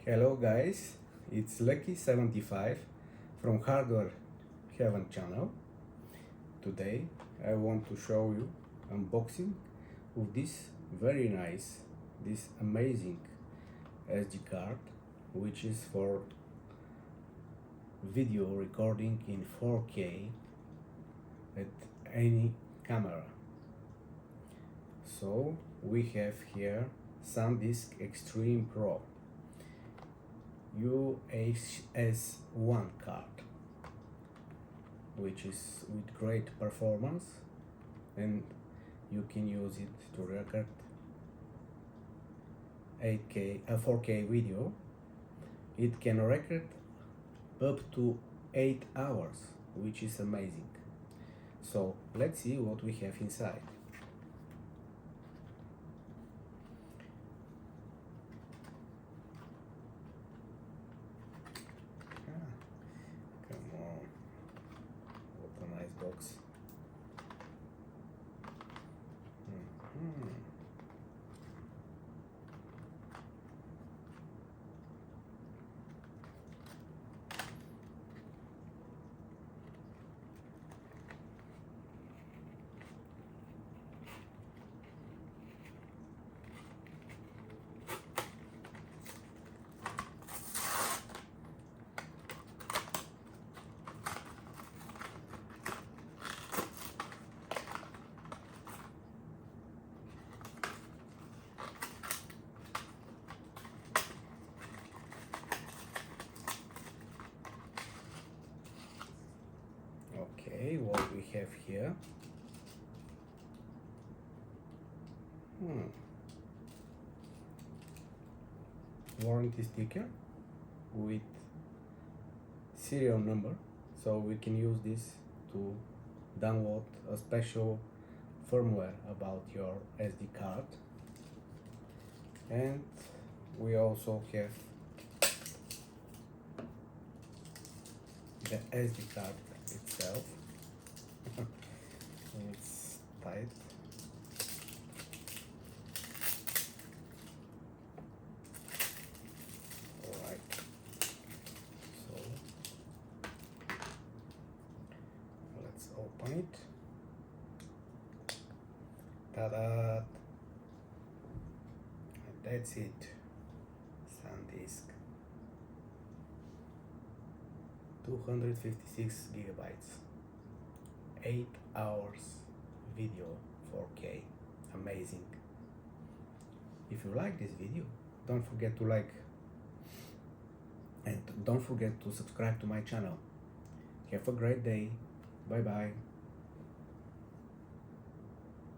Hello guys, it's Lucky75 from Hardware Heaven channel. Today I want to show you unboxing of this very nice, this amazing SD card, which is for video recording in 4K at any camera. So we have here SanDisk Extreme Pro UHS-I card, which is with great performance, and you can use it to record 4K video. It can record up to 8 hours, which is amazing. So let's see what we have inside. Come on, what a nice box. Okay, what we have here? Warranty sticker with serial number, so we can use this to download a special firmware about your SD card. And we also have the SD card itself. It's tight. Alright, so let's open it. Ta-da! And that's it. SanDisk 256 gigabytes, 8 hours video, 4K, amazing. If you like this video, don't forget to like and don't forget to subscribe to my channel. Have a great day. Bye bye.